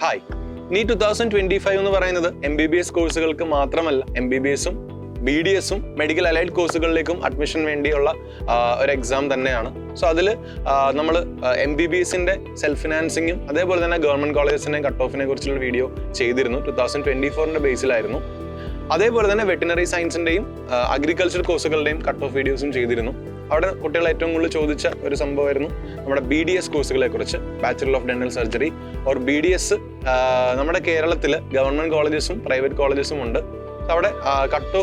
Hi, NEET 2025 എന്ന് പറയുന്നത് MBBS കോഴ്സുകൾക്ക് മാത്രമല്ല, MBBS-ഉം BDS-ഉം മെഡിക്കൽ അലൈഡ് കോഴ്സുകളിലേക്കും അഡ്മിഷൻ വേണ്ടിയുള്ള ഒരു എക്സാം തന്നെയാണ്. സോ അതിൽ നമ്മൾ MBBS-ന്റെ സെൽഫ് ഫിനാൻസിങ്ങും അതേപോലെ തന്നെ ഗവൺമെന്റ് കോളേജസിന്റെ കട്ട് ഓഫിനെ കുറിച്ചുള്ള വീഡിയോ ചെയ്തിരുന്നു. 2024-ന്റെ ബേസിലായിരുന്നു. അതേപോലെ തന്നെ വെറ്റിനറി സയൻസിന്റെയും അഗ്രികൾച്ചർ കോഴ്സുകളുടെയും കട്ട് ഓഫ് വീഡിയോസും ചെയ്തിരുന്നു. അവിടെ കുട്ടികൾ ഏറ്റവും കൂടുതൽ ചോദിച്ച ഒരു സംഭവമായിരുന്നു നമ്മുടെ BDS കോഴ്സുകളെ കുറിച്ച്, bachelor of dental surgery or BDS. നമ്മുടെ കേരളത്തിൽ ഗവൺമെന്റ് കോളേജസും പ്രൈവറ്റ് കോളേജസും ഉണ്ട്. അവിടെ കട്ട്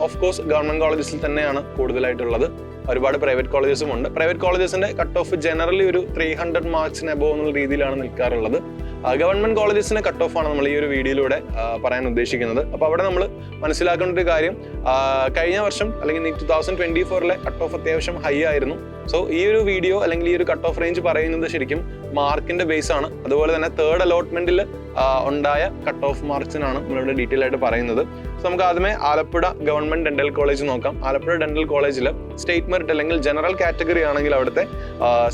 ഓഫ് കോഴ്സ് ഗവൺമെന്റ് കോളേജസിൽ തന്നെയാണ് കൂടുതലായിട്ടുള്ളത്. ഒരുപാട് പ്രൈവറ്റ് കോളേജസും ഉണ്ട്. പ്രൈവറ്റ് കോളേജസിന്റെ കട്ട് ഓഫ് ജനറലി ഒരു 300 മാർക്സിന് അബോവ് എന്നുള്ള രീതിയിലാണ് നിൽക്കാറുള്ളത്. ഗവൺമെന്റ് കോളേജസിന്റെ കട്ട് ഓഫ് ആണ് നമ്മൾ ഈ ഒരു വീഡിയോയിലൂടെ പറയാൻ ഉദ്ദേശിക്കുന്നത്. അപ്പോൾ അവിടെ നമ്മൾ മനസ്സിലാക്കേണ്ട ഒരു കാര്യം, കഴിഞ്ഞ വർഷം അല്ലെങ്കിൽ 2024-ലെ കട്ട് ഓഫ് അത്യാവശ്യം ഹൈ ആയിരുന്നു. സോ ഈ ഒരു വീഡിയോ അല്ലെങ്കിൽ ഈ ഒരു കട്ട് ഓഫ് റേഞ്ച് പറയുന്നത് ശരിക്കും മാർക്കിന്റെ ബേസ് ആണ്. അതുപോലെ തന്നെ തേർഡ് അലോട്ട്മെന്റിൽ ഉണ്ടായ കട്ട് ഓഫ് മാർക്സിനാണ് നമ്മളിവിടെ ഡീറ്റെയിൽ ആയിട്ട് പറയുന്നത്. സോ നമുക്ക് ആദ്യമേ ആലപ്പുഴ ഗവൺമെന്റ് ഡെന്റൽ കോളേജ് നോക്കാം. ആലപ്പുഴ ഡെന്റൽ കോളേജിൽ സ്റ്റേറ്റ് മെറിറ്റ് അല്ലെങ്കിൽ ജനറൽ കാറ്റഗറി ആണെങ്കിൽ അവിടുത്തെ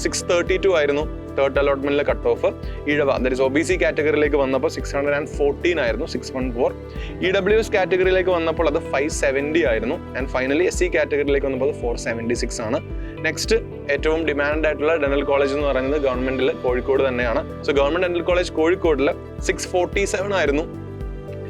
632 ആയിരുന്നു തേർഡ് അലോട്ട്മെന്റിലെ cut off. Ezhava that is OBC കാറ്റഗറിയിലേക്ക് വന്നപ്പോൾ 614 ആയിരുന്നു, 614. EWS കാറ്റഗറിയിലേക്ക് വന്നപ്പോൾ അത് 570 ആയിരുന്നു. ആൻഡ് ഫൈനലി SC കാറ്റഗറിയിലേക്ക് വന്നപ്പോൾ അത് 476 ആണ്. നെക്സ്റ്റ് ഏറ്റവും ഡിമാൻഡ് ആയിട്ടുള്ള ഡെന്റൽ കോളേജ് എന്ന് പറയുന്നത് ഗവൺമെന്റിൽ കോഴിക്കോട് തന്നെയാണ്. സോ ഗവൺമെന്റ് ഡെന്റൽ കോളേജ് കോഴിക്കോടിൽ 647 ആയിരുന്നു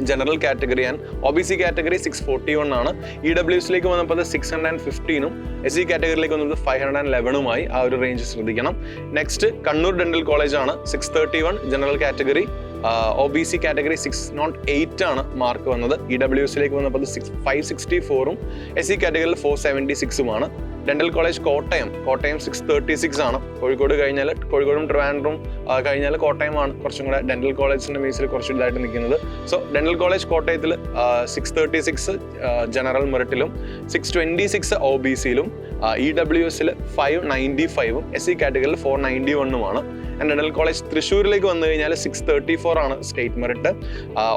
general category. And OBC category 641 ആണ്. EWSലേക്ക് വന്നപ്പോൾ അത് 615-ഉം SC കാറ്റഗറിയിലേക്ക് വന്നത് 511-ഉമായി. ആ ഒരു റേഞ്ച് ശ്രദ്ധിക്കണം. നെക്സ്റ്റ് കണ്ണൂർ ഡെന്റൽ കോളേജ് ആണ്. 631 ജനറൽ കാറ്റഗറി. OBC കാറ്റഗറി 608 ആണ് മാർക്ക് വന്നത്. EWSലേക്ക് വന്നപ്പോൾ 564-ഉം SC കാറ്റഗറിയിൽ 476-ഉമാണ്. ഡെന്റൽ കോളേജ് കോട്ടയം 636 ആണ്. കോഴിക്കോടും ട്രിവാൻഡ്രവും കഴിഞ്ഞാൽ കോട്ടയമാണ് കുറച്ചും കൂടെ ഡെന്റൽ കോളേജിന്റെ ബേസിൽ കുറച്ച് ഇതായിട്ട് നിൽക്കുന്നത്. സോ ഡെന്റൽ കോളേജ് കോട്ടയത്തിൽ 636 ജനറൽ മെറിറ്റിലും 626 OBCയിലും EWSൽ 595-ഉം SC കാറ്റഗറിയിൽ 491-ഉമാണ്. ആൻഡ് ഡെന്റൽ കോളേജ് തൃശ്ശൂരിലേക്ക് വന്നു കഴിഞ്ഞാൽ 634 ആണ് state merit.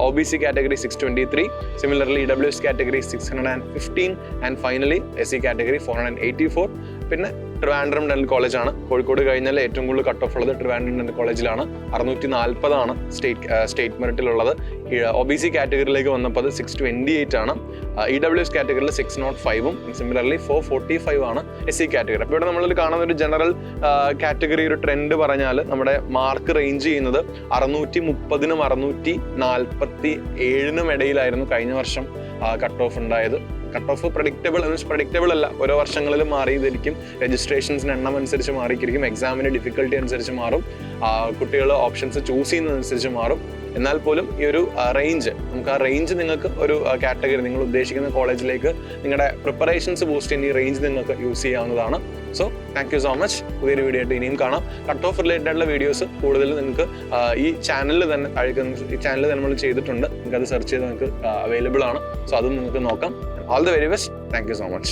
OBC category 623, similarly EWS category 615 and finally SC category 484. പിന്നെ ട്രിവാൻഡ്രം ഡെന്റൽ കോളേജ് ആണ്. കോഴിക്കോട് കഴിഞ്ഞാൽ ഏറ്റവും കൂടുതൽ കട്ട് ഓഫ് ഉള്ളത് ട്രിവാൻഡ്രം ഡെന്റൽ കോളേജിലാണ്. 640 ആണ് സ്റ്റേറ്റ് മെറിറ്റിലുള്ളത്. OBC കാറ്റഗറിയിലേക്ക് വന്നപ്പോൾ അത് 628 ആണ്. EWS കാറ്റഗറിയിൽ 605-ഉം സിമിലർലി 445 ആണ് SC കാറ്റഗറി. അപ്പോൾ ഇവിടെ നമ്മൾ കാണുന്ന ഒരു ജനറൽ കാറ്റഗറി ഒരു ട്രെൻഡ് പറഞ്ഞാൽ നമ്മുടെ മാർക്ക് റേഞ്ച് ചെയ്യുന്നത് 630-നും 647-നും ഇടയിലായിരുന്നു കഴിഞ്ഞ വർഷം കട്ട് ഓഫ് ഉണ്ടായത്. കട്ട് ഓഫ് പ്രഡിക്റ്റബിൾ അല്ല, ഓരോ വർഷങ്ങളിലും മാറിയതായിരിക്കും. രജിസ്ട്രേഷൻസിന് എണ്ണം അനുസരിച്ച് മാറിയിരിക്കും, എക്സാമിന് ഡിഫിക്കൽട്ടി അനുസരിച്ച് മാറും, കുട്ടികൾ ഓപ്ഷൻസ് ചൂസ് ചെയ്യുന്നതനുസരിച്ച് മാറും. എന്നാൽ പോലും ഈ ഒരു റേഞ്ച്, നമുക്ക് ആ റേഞ്ച് നിങ്ങൾക്ക് ഒരു കാറ്റഗറി നിങ്ങൾ ഉദ്ദേശിക്കുന്ന കോളേജിലേക്ക് നിങ്ങളുടെ പ്രിപ്പറേഷൻസ് ബൂസ്റ്റ് ചെയ്യുന്ന ഈ റേഞ്ച് നിങ്ങൾക്ക് യൂസ് ചെയ്യാവുന്നതാണ്. So thank you so much. പുതിയൊരു വീഡിയോ ആയിട്ട് ഇനിയും കാണാം. കട്ട് ഓഫ് റിലേറ്റഡ് ആയിട്ടുള്ള വീഡിയോസ് കൂടുതൽ നിങ്ങൾക്ക് ഈ ചാനലിൽ തന്നെ നമ്മൾ ചെയ്തിട്ടുണ്ട്. നിങ്ങൾക്ക് അത് സെർച്ച് ചെയ്ത് നിങ്ങൾക്ക് അവൈലബിൾ ആണ്. സോ അതും നിങ്ങൾക്ക് നോക്കാം. All the very best. Thank you so much.